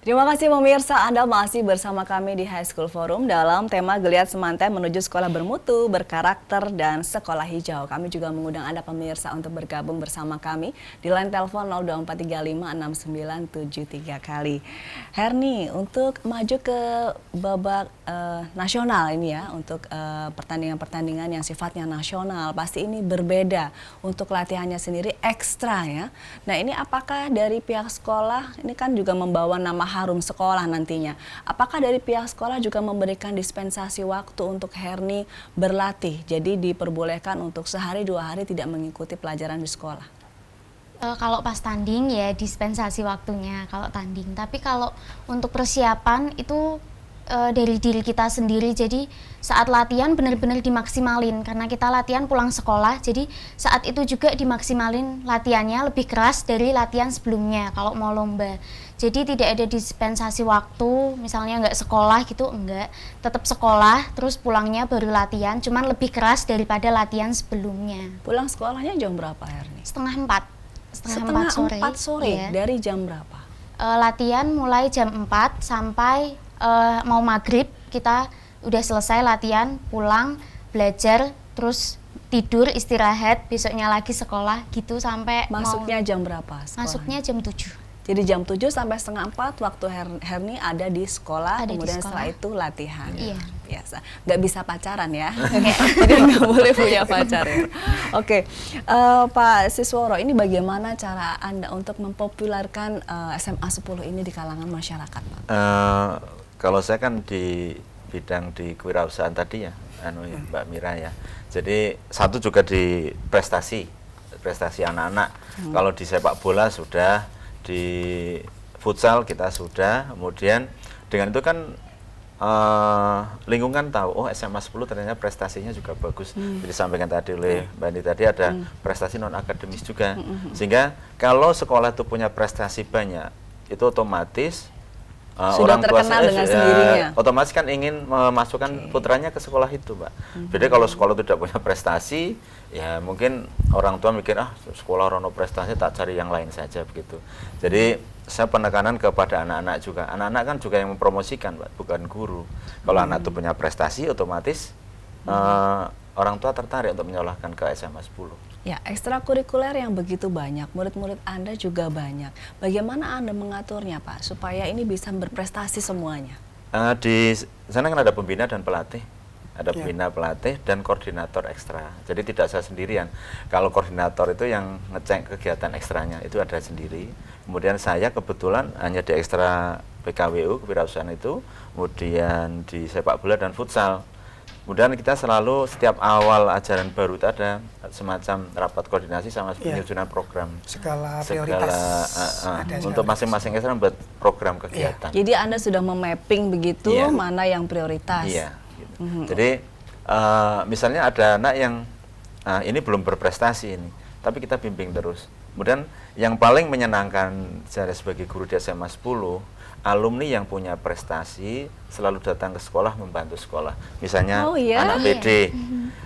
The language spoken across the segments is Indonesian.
Terima kasih pemirsa, Anda masih bersama kami di High School Forum dalam tema Geliat Semantai menuju sekolah bermutu, berkarakter, dan sekolah hijau. Kami juga mengundang Anda pemirsa untuk bergabung bersama kami di line telepon 024356973 kali. Herni, untuk maju ke babak nasional ini ya, untuk pertandingan-pertandingan yang sifatnya nasional, pasti ini berbeda untuk latihannya sendiri ekstra ya. Nah ini apakah dari pihak sekolah, ini kan juga membawa nama harum sekolah nantinya. Apakah dari pihak sekolah juga memberikan dispensasi waktu untuk Herni berlatih? Jadi diperbolehkan untuk sehari 2 hari tidak mengikuti pelajaran di sekolah? Kalau pas tanding ya dispensasi waktunya kalau tanding. Tapi kalau untuk persiapan itu dari diri kita sendiri. Jadi saat latihan benar-benar dimaksimalin karena kita latihan pulang sekolah. Jadi saat itu juga dimaksimalin latihannya lebih keras dari latihan sebelumnya kalau mau lomba. Jadi tidak ada dispensasi waktu, misalnya nggak sekolah gitu, enggak. Tetap sekolah, terus pulangnya baru latihan, cuman lebih keras daripada latihan sebelumnya. Pulang sekolahnya jam berapa, Herni? Setengah 4. Setengah 4 sore, iya. Dari jam berapa? Latihan mulai jam 4 sampai mau maghrib, kita udah selesai latihan, pulang, belajar, terus tidur, istirahat, besoknya lagi sekolah gitu sampai Masuknya jam berapa sekolahnya? Masuknya jam 7. Jadi jam 7 sampai setengah 4 waktu Herni ada di sekolah, Ada kemudian di sekolah. setelah itu latihan. Iya. Biasa, nggak bisa pacaran ya, jadi nggak boleh punya pacar ya. Oke, Pak Sisworo, ini bagaimana cara Anda untuk mempopulerkan SMA 10 ini di kalangan masyarakat, Pak? Kalau saya kan di bidang di kewirausahaan tadi ya, Mbak Mira ya. Jadi satu juga di prestasi anak-anak. Kalau di sepak bola sudah, di futsal kita sudah, kemudian dengan itu kan lingkungan tahu, oh SMA 10 ternyata prestasinya juga bagus. Jadi disampaikan tadi oleh Mbak Andi tadi ada prestasi non akademis juga. Sehingga kalau sekolah itu punya prestasi banyak, itu otomatis Sudah orang tua terkenal dengan sendirinya. otomatis kan ingin memasukkan putranya ke sekolah itu, Mbak. Jadi kalau sekolah itu tidak punya prestasi, ya mungkin orang tua mikir sekolah rono prestasi tak cari yang lain saja begitu. Jadi saya penekanan kepada anak-anak juga. Anak-anak kan juga yang mempromosikan, Mbak, bukan guru. Kalau anak itu punya prestasi, otomatis orang tua tertarik untuk menyalahkan ke SMA 10. Ya, ekstrakurikuler yang begitu banyak, murid-murid Anda juga banyak. Bagaimana Anda mengaturnya, Pak, supaya ini bisa berprestasi semuanya? Di sana kan ada pembina dan pelatih. Ada pembina, pelatih, dan koordinator ekstra. Jadi tidak saya sendirian. Kalau koordinator itu yang ngecek kegiatan ekstranya, itu ada sendiri. Kemudian saya kebetulan hanya di ekstra PKWU, kewirausahaan itu, kemudian di sepak bola dan futsal. Kemudian kita selalu setiap awal ajaran baru itu ada semacam rapat koordinasi sama penyusunan program. Skala prioritas. Untuk masing-masing ekstra membuat program kegiatan. Jadi Anda sudah memapping begitu mana yang prioritas. Iya. Gitu. Jadi misalnya ada anak yang ini belum berprestasi ini, tapi kita bimbing terus. Kemudian yang paling menyenangkan saya sebagai guru di SMA 10, alumni yang punya prestasi selalu datang ke sekolah membantu sekolah. Misalnya anak PD,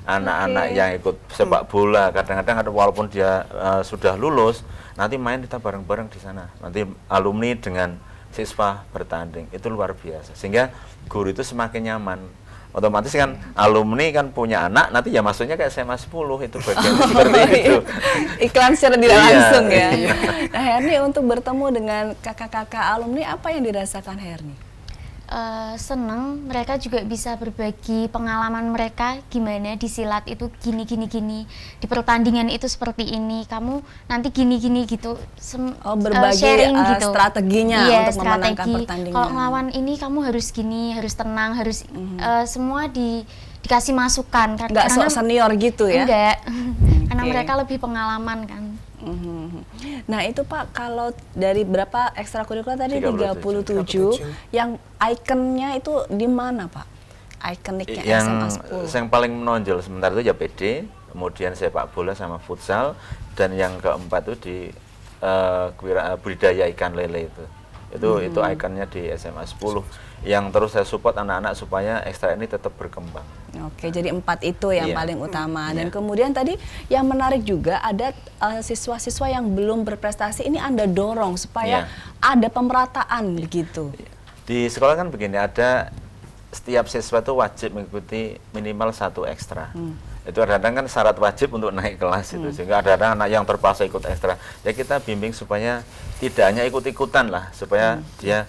anak-anak yang ikut sepak bola, kadang-kadang ada walaupun dia sudah lulus, nanti main kita bareng-bareng di sana. Nanti alumni dengan siswa bertanding, itu luar biasa. Sehingga guru itu semakin nyaman. Otomatis kan alumni kan punya anak, nanti ya masuknya ke SMA 10, itu bagian seperti itu. Iklan secara tidak langsung ya. Nah, Herni, untuk bertemu dengan kakak-kakak alumni, apa yang dirasakan Herni? Seneng, mereka juga bisa berbagi pengalaman mereka gimana di silat itu gini, di pertandingan itu seperti ini, kamu nanti gini gitu. Berbagi sharing gitu. Strateginya untuk memenangkan pertandingan. Kalau ngelawan ini kamu harus gini, harus tenang, harus semua dikasih masukan. Nggak sok senior gitu ya? Enggak, karena mereka lebih pengalaman kan. Nah itu Pak, kalau dari berapa ekstrakurikuler tadi 37, yang ikonnya itu di mana Pak? Ikoniknya SMA 10. Yang paling menonjol sementara itu ya PD, kemudian sepak bola sama futsal, dan yang keempat itu di budidaya ikan lele itu ikonnya di SMA 10. yang terus saya support anak-anak supaya ekstra ini tetap berkembang. Oke, jadi 4 itu yang Iya. paling utama. Dan Iya. kemudian tadi yang menarik juga ada siswa-siswa yang belum berprestasi ini Anda dorong supaya Iya. ada pemerataan begitu. Di sekolah kan begini, ada setiap siswa itu wajib mengikuti minimal 1 ekstra. Itu kadang-kadang kan syarat wajib untuk naik kelas itu, sehingga ada anak yang terpaksa ikut ekstra. Ya kita bimbing supaya tidak hanya ikut-ikutan lah, supaya dia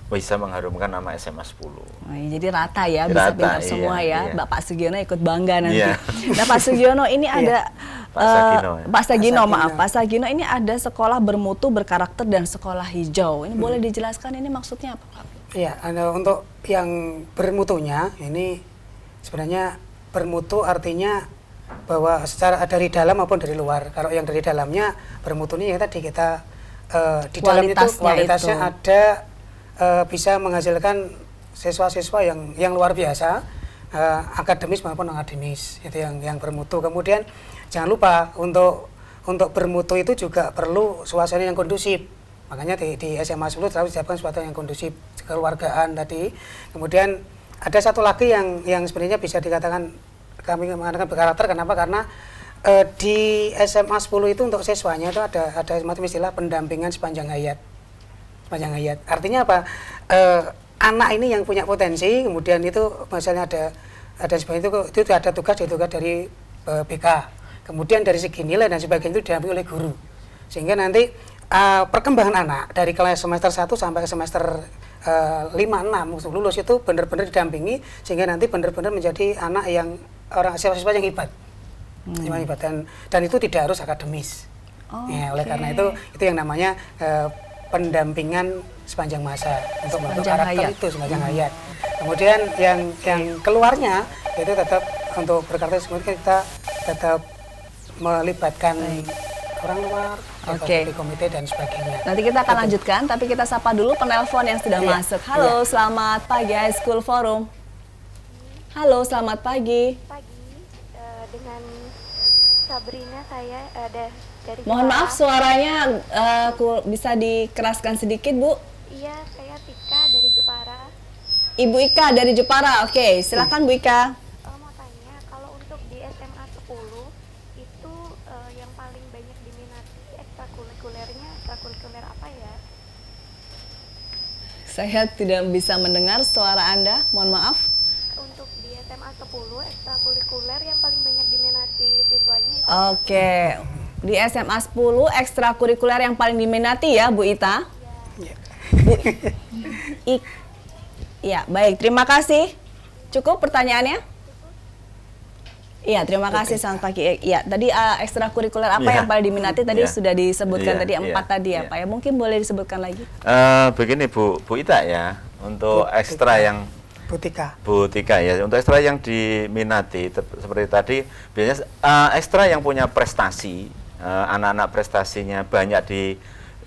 bisa mengharumkan nama SMA 10. Oh, iya, jadi rata ya, bisa Rata, pintar iya, semua ya. iya. Bapak Sugiono ikut bangga nanti. Iya. Nah Pak Sugiono ini ada Pak Sagino, ya. Pak Sagino, Pak maaf Sagino. Pak Sagino, ini ada sekolah bermutu, berkarakter dan sekolah hijau. Ini boleh dijelaskan ini maksudnya apa Pak? Iya, untuk yang bermutunya ini sebenarnya bermutu artinya bahwa secara dari dalam maupun dari luar. Kalau yang dari dalamnya bermutu ini ya tadi kita di dalam itu kualitasnya itu. ada bisa menghasilkan siswa-siswa yang luar biasa, akademis maupun non akademis, itu yang bermutu. Kemudian jangan lupa untuk bermutu itu juga perlu suasana yang kondusif. Makanya di SMA 10 selalu disiapkan suasana yang kondusif, kekeluargaan tadi. Kemudian ada satu lagi yang sebenarnya bisa dikatakan kami mengatakan berkarakter. Kenapa? Karena di SMA 10 itu untuk siswanya itu ada semacam istilah pendampingan sepanjang hayat. Sepanjang hayat. Artinya apa? Anak ini yang punya potensi, kemudian itu misalnya ada sebagainya itu ada tugas dari BK. Kemudian dari segi nilai dan sebagainya itu diambil oleh guru. Sehingga nanti perkembangan anak dari kelas semester 1 sampai ke semester 5, 6 lulus itu benar-benar didampingi sehingga nanti benar-benar menjadi anak yang orang siswa-siswa yang hebat. Yang hebat dan itu tidak harus akademis. Ya, oleh karena itu yang namanya pendampingan sepanjang masa untuk membentuk karakter itu sepanjang hayat. Kemudian yang keluarnya itu tetap untuk berkarakter semuanya kita tetap melibatkan orang luar, di komite dan sebagainya. Nanti kita akan lanjutkan, tapi kita sapa dulu penelpon yang sudah masuk. Halo, selamat pagi High School Forum. Halo, selamat pagi. Dengan Sabrina saya ada dari Mohon Jepara. maaf suaranya bisa dikeraskan sedikit Bu. Iya, saya Tika dari Jepara. Ibu Ika dari Jepara. Oke, silakan Bu Ika. Mau tanya, kalau untuk di SMA 10 itu yang paling banyak diminati ekstrakurikuler apa ya? Saya tidak bisa mendengar suara Anda, mohon maaf. Untuk di SMA 10 ekstrakurikuler yang paling banyak diminati siswanya itu Oke, di SMA 10 ekstrakurikuler yang paling diminati ya Bu Ita? Iya, baik, terima kasih. Cukup pertanyaannya? Iya, terima kasih, selamat pagi. Iya, tadi ekstrakurikuler apa yang paling diminati tadi sudah disebutkan tadi 4 tadi ya Pak ya. Mungkin boleh disebutkan lagi? Begini Bu Ita ya, untuk ekstra yang Bu Tika ya, untuk ekstra yang diminati seperti tadi biasanya ekstra yang punya prestasi, anak-anak prestasinya banyak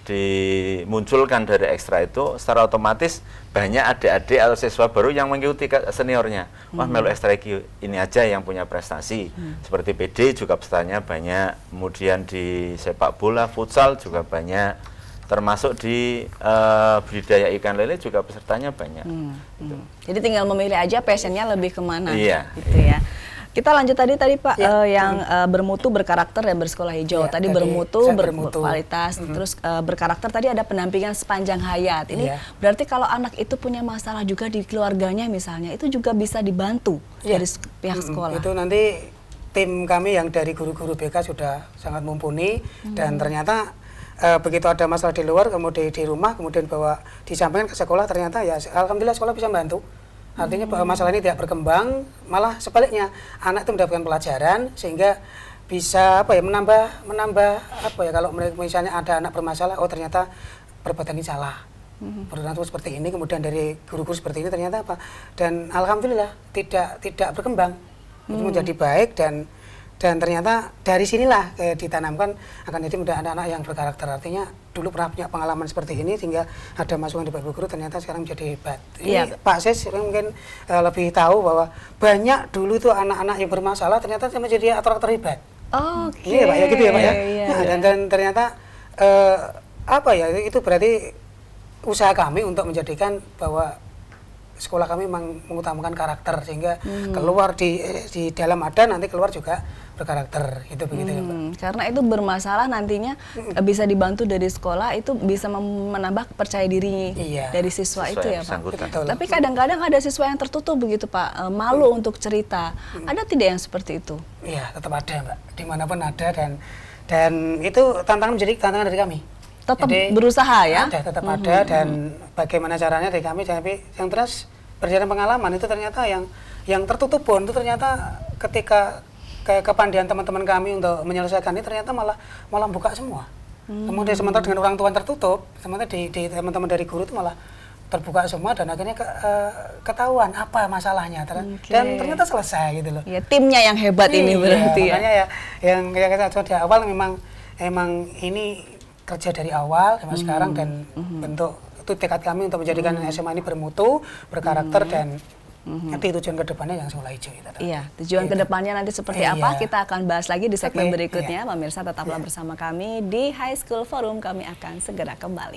dimunculkan dari ekstra itu secara otomatis banyak adik-adik atau siswa baru yang mengikuti seniornya. Wah, melu ekstra ini aja yang punya prestasi. Seperti PD juga pesertanya banyak, kemudian di sepak bola, futsal juga banyak, termasuk di budidaya ikan lele juga pesertanya banyak. Gitu. Jadi tinggal memilih aja passionnya lebih kemana, gitu ya. Kita lanjut tadi Pak yang bermutu, berkarakter dan bersekolah hijau. Ya, tadi bermutu, berkualitas, terus berkarakter tadi ada pendampingan sepanjang hayat. Ini berarti kalau anak itu punya masalah juga di keluarganya misalnya, itu juga bisa dibantu dari pihak sekolah. Itu nanti tim kami yang dari guru-guru BK sudah sangat mumpuni dan ternyata begitu ada masalah di luar, kemudian di rumah, kemudian disampaikan ke sekolah, ternyata ya alhamdulillah sekolah bisa bantu. Artinya bahwa masalah ini tidak berkembang, malah sebaliknya anak itu mendapatkan pelajaran sehingga bisa menambah kalau misalnya ada anak bermasalah, oh ternyata perbuatan ini salah, perbuatan seperti ini, kemudian dari guru-guru seperti ini ternyata dan alhamdulillah tidak berkembang, itu menjadi baik dan ternyata dari sinilah ditanamkan akan jadi mudah anak-anak yang berkarakter. Artinya dulu pernah punya pengalaman seperti ini sehingga ada masukan dari guru ternyata sekarang menjadi hebat. Ini Pak Sis mungkin lebih tahu bahwa banyak dulu tuh anak-anak yang bermasalah ternyata menjadi aktor-aktor hebat. Iya Pak ya, gitu ya Pak ya. Dan ternyata itu berarti usaha kami untuk menjadikan bahwa sekolah kami memang mengutamakan karakter, sehingga keluar di dalam ada, nanti keluar juga berkarakter, itu begitu ya, Mbak. Karena itu bermasalah nantinya bisa dibantu dari sekolah, itu bisa menambah percaya diri Iya. dari siswa itu ya Pak. bersangkutan. Betul. Tapi kadang-kadang ada siswa yang tertutup begitu Pak, malu untuk cerita. Ada tidak yang seperti itu? Iya, tetap ada, Mbak. Dimanapun ada, dan itu menjadi tantangan dari kami. Tetap Jadi, berusaha ya? Ada, tetap ada, dan bagaimana caranya dari kami, tapi yang terus berdasarkan pengalaman itu ternyata yang tertutup pun itu ternyata ketika kepandian teman-teman kami untuk menyelesaikan ini ternyata malah buka semua. Kemudian sementara dengan orang tua yang tertutup, sementara di teman-teman dari guru itu malah terbuka semua, dan akhirnya ketahuan apa masalahnya, dan ternyata selesai gitu loh. Ya, timnya yang hebat ini berarti ya. Makanya yang kita di awal memang ini kerja dari awal sampai sekarang, dan bentuk itu tekad kami untuk menjadikan SMA ini bermutu, berkarakter, dan nanti tujuan kedepannya yang sekolah hijau itu. Iya, tujuan kedepannya nanti seperti apa kita akan bahas lagi di segmen Oke, berikutnya. iya. Pemirsa tetaplah bersama kami di High School Forum, kami akan segera kembali.